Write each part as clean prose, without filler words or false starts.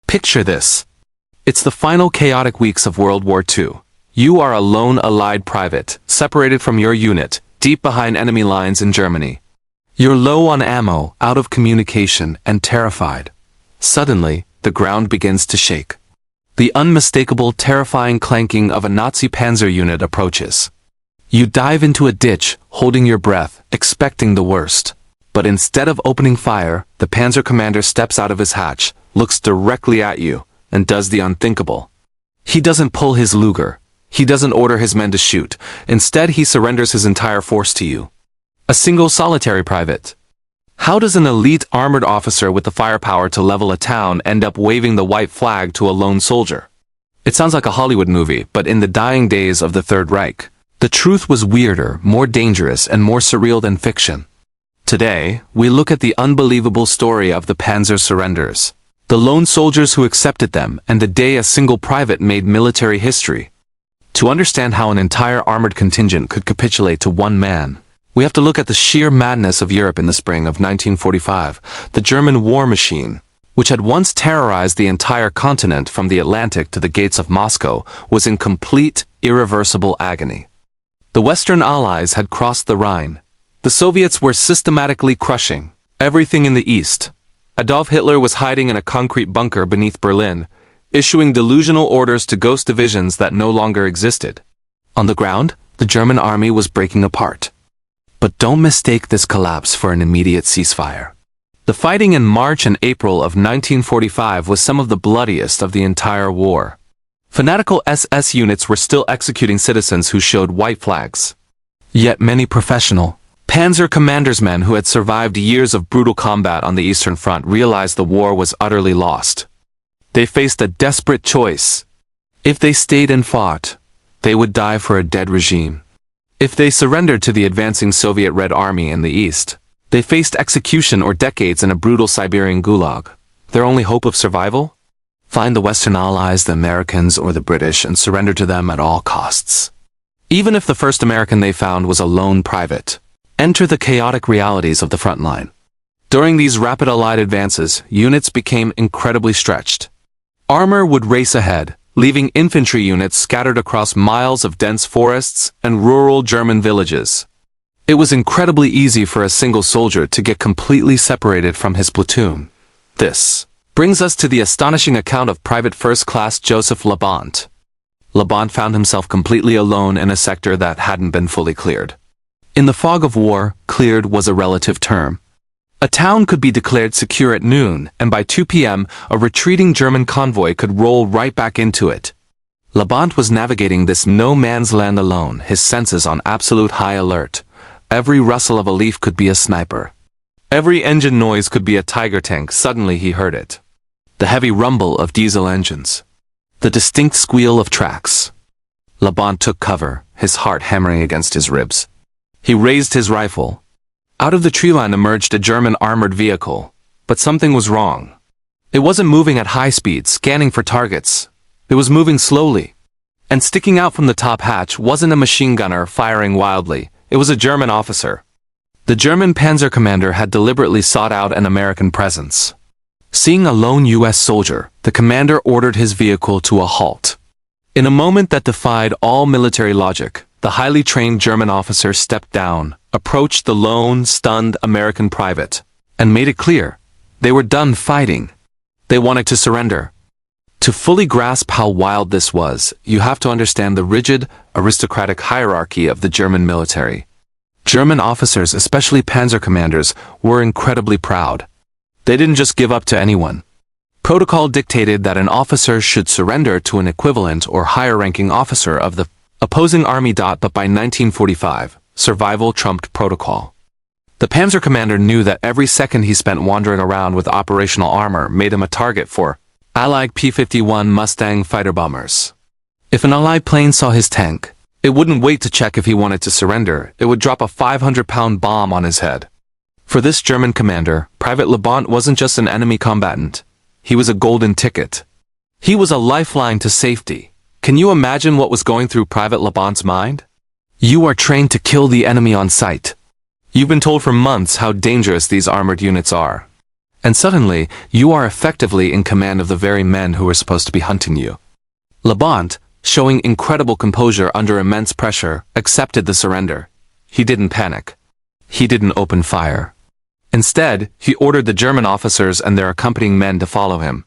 Picture this. It's the final chaotic weeks of World War II. You are a lone Allied private, separated from your unit, deep behind enemy lines in Germany. You're low on ammo, out of communication, and terrified. Suddenly, the ground begins to shake. The unmistakable, terrifying clanking of a Nazi Panzer unit approaches. You dive into a ditch, holding your breath, expecting the worst. But instead of opening fire, the Panzer commander steps out of his hatch, looks directly at you, and does the unthinkable. He doesn't pull his Luger. He doesn't order his men to shoot. Instead, he surrenders his entire force to you. A single solitary private. How does an elite armored officer with the firepower to level a town end up waving the white flag to a lone soldier? It sounds like a Hollywood movie, but in the dying days of the Third Reich, the truth was weirder, more dangerous, and more surreal than fiction. Today, we look at the unbelievable story of the Panzer surrenders, the lone soldiers who accepted them, and the day a single private made military history. To understand how an entire armored contingent could capitulate to one man, we have to look at the sheer madness of Europe in the spring of 1945, the German war machine, which had once terrorized the entire continent from the Atlantic to the gates of Moscow, was in complete, irreversible agony. The Western Allies had crossed the Rhine. The Soviets were systematically crushing everything in the East. Adolf Hitler was hiding in a concrete bunker beneath Berlin, issuing delusional orders to ghost divisions that no longer existed. On the ground, the German army was breaking apart. But don't mistake this collapse for an immediate ceasefire. The fighting in March and April of 1945 was some of the bloodiest of the entire war. Fanatical SS units were still executing citizens who showed white flags. Yet many professional Panzer commanders men who had survived years of brutal combat on the Eastern Front realized the war was utterly lost. They faced a desperate choice. If they stayed and fought, they would die for a dead regime. If they surrendered to the advancing Soviet Red Army in the East, they faced execution or decades in a brutal Siberian gulag. Their only hope of survival? Find the Western Allies, the Americans, or the British and surrender to them at all costs. Even if the first American they found was a lone private. Enter the chaotic realities of the front line. During these rapid Allied advances, units became incredibly stretched. Armor would race ahead, leaving infantry units scattered across miles of dense forests and rural German villages. It was incredibly easy for a single soldier to get completely separated from his platoon. This brings us to the astonishing account of Private First Class Joseph Labont. Labont found himself completely alone in a sector that hadn't been fully cleared. In the fog of war, cleared was a relative term. A town could be declared secure at noon, and by 2 p.m., a retreating German convoy could roll right back into it. Labont was navigating this no-man's land alone, his senses on absolute high alert. Every rustle of a leaf could be a sniper. Every engine noise could be a Tiger tank. Suddenly he heard it. The heavy rumble of diesel engines. The distinct squeal of tracks. Labont took cover, his heart hammering against his ribs. He raised his rifle. Out of the tree line emerged a German armored vehicle, but something was wrong. It wasn't moving at high speed, scanning for targets. It was moving slowly. And sticking out from the top hatch wasn't a machine gunner firing wildly. It was a German officer. The German Panzer commander had deliberately sought out an American presence. Seeing a lone U.S. soldier, the commander ordered his vehicle to a halt. In a moment that defied all military logic, the highly trained German officer stepped down, approached the lone, stunned American private, and made it clear, they were done fighting. They wanted to surrender. To fully grasp how wild this was, you have to understand the rigid, aristocratic hierarchy of the German military. German officers, especially Panzer commanders, were incredibly proud. They didn't just give up to anyone. Protocol dictated that an officer should surrender to an equivalent or higher-ranking officer of the opposing army. But by 1945, survival trumped protocol. The Panzer commander knew that every second he spent wandering around with operational armor made him a target for Allied P-51 Mustang fighter bombers. If an Allied plane saw his tank, it wouldn't wait to check if he wanted to surrender. It would drop a 500-pound bomb on his head. For this German commander, Private Labont wasn't just an enemy combatant. He was a golden ticket. He was a lifeline to safety. Can you imagine what was going through Private Labont's mind? You are trained to kill the enemy on sight. You've been told for months how dangerous these armored units are. And suddenly, you are effectively in command of the very men who were supposed to be hunting you. Labont, showing incredible composure under immense pressure, accepted the surrender. He didn't panic. He didn't open fire. Instead, he ordered the German officers and their accompanying men to follow him.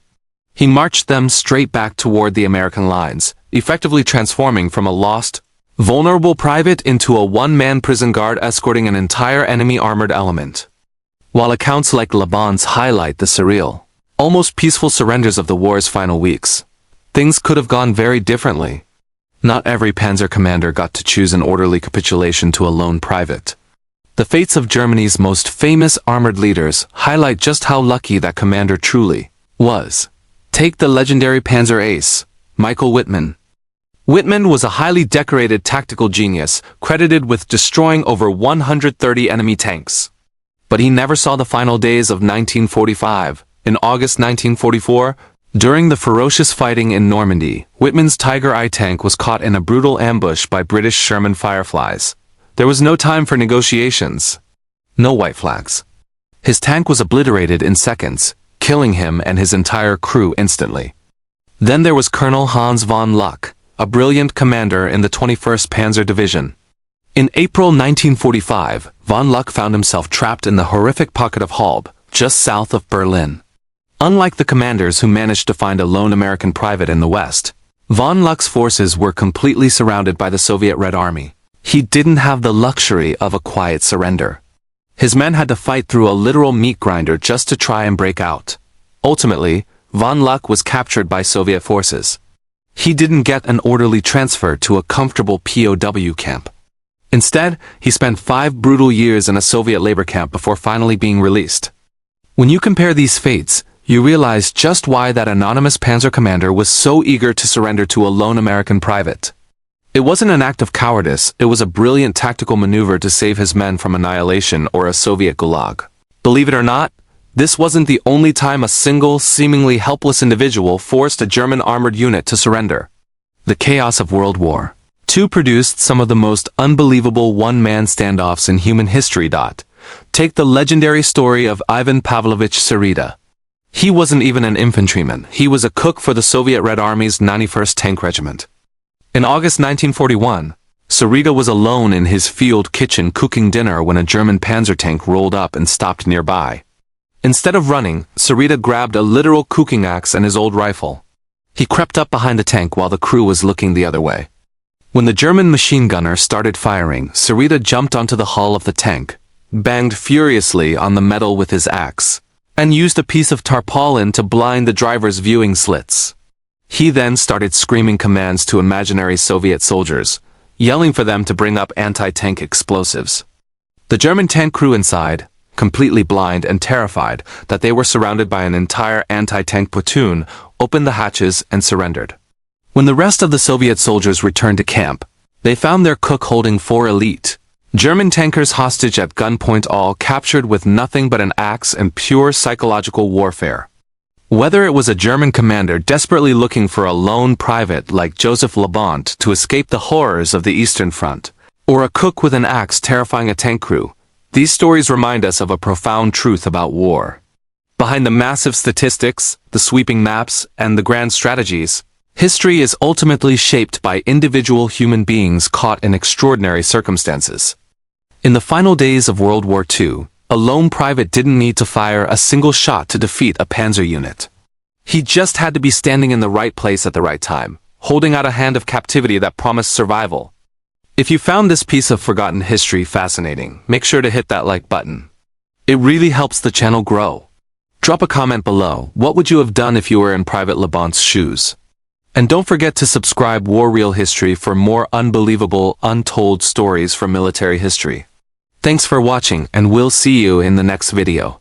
He marched them straight back toward the American lines, effectively transforming from a lost, vulnerable private into a one-man prison guard escorting an entire enemy armored element. While accounts like Labont's highlight the surreal, almost peaceful surrenders of the war's final weeks, things could have gone very differently. Not every Panzer commander got to choose an orderly capitulation to a lone private. The fates of Germany's most famous armored leaders highlight just how lucky that commander truly was. Take the legendary Panzer ace, Michael Wittmann. Wittmann was a highly decorated tactical genius, credited with destroying over 130 enemy tanks. But he never saw the final days of 1945. In August 1944, during the ferocious fighting in Normandy, Wittmann's Tiger I tank was caught in a brutal ambush by British Sherman Fireflies. There was no time for negotiations. No white flags. His tank was obliterated in seconds, killing him and his entire crew instantly. Then there was Colonel Hans von Luck, a brilliant commander in the 21st Panzer Division. In April 1945, von Luck found himself trapped in the horrific pocket of Halb, just south of Berlin. Unlike the commanders who managed to find a lone American private in the West, von Luck's forces were completely surrounded by the Soviet Red Army. He didn't have the luxury of a quiet surrender. His men had to fight through a literal meat grinder just to try and break out. Ultimately, von Luck was captured by Soviet forces. He didn't get an orderly transfer to a comfortable POW camp. Instead, he spent 5 brutal years in a Soviet labor camp before finally being released. When you compare these fates, you realize just why that anonymous Panzer commander was so eager to surrender to a lone American private. It wasn't an act of cowardice, it was a brilliant tactical maneuver to save his men from annihilation or a Soviet gulag. Believe it or not, this wasn't the only time a single, seemingly helpless individual forced a German armored unit to surrender. The chaos of World War II produced some of the most unbelievable one-man standoffs in human history. Take the legendary story of Ivan Pavlovich Sarita. He wasn't even an infantryman, he was a cook for the Soviet Red Army's 91st Tank Regiment. In August 1941, Sarita was alone in his field kitchen cooking dinner when a German Panzer tank rolled up and stopped nearby. Instead of running, Sarita grabbed a literal cooking axe and his old rifle. He crept up behind the tank while the crew was looking the other way. When the German machine gunner started firing, Sarita jumped onto the hull of the tank, banged furiously on the metal with his axe, and used a piece of tarpaulin to blind the driver's viewing slits. He then started screaming commands to imaginary Soviet soldiers, yelling for them to bring up anti-tank explosives. The German tank crew inside, completely blind and terrified that they were surrounded by an entire anti-tank platoon, opened the hatches and surrendered. When the rest of the Soviet soldiers returned to camp, they found their cook holding 4 elite German tankers hostage at gunpoint, all captured with nothing but an axe and pure psychological warfare. Whether it was a German commander desperately looking for a lone private like Joseph Labont to escape the horrors of the Eastern Front, or a cook with an axe terrifying a tank crew, these stories remind us of a profound truth about war. Behind the massive statistics, the sweeping maps, and the grand strategies, history is ultimately shaped by individual human beings caught in extraordinary circumstances. In the final days of World War II, a lone private didn't need to fire a single shot to defeat a Panzer unit. He just had to be standing in the right place at the right time, holding out a hand of captivity that promised survival. If you found this piece of forgotten history fascinating, make sure to hit that like button. It really helps the channel grow. Drop a comment below. What would you have done if you were in Private Labont's shoes? And don't forget to subscribe War Real History for more unbelievable, untold stories from military history. Thanks for watching, and we'll see you in the next video.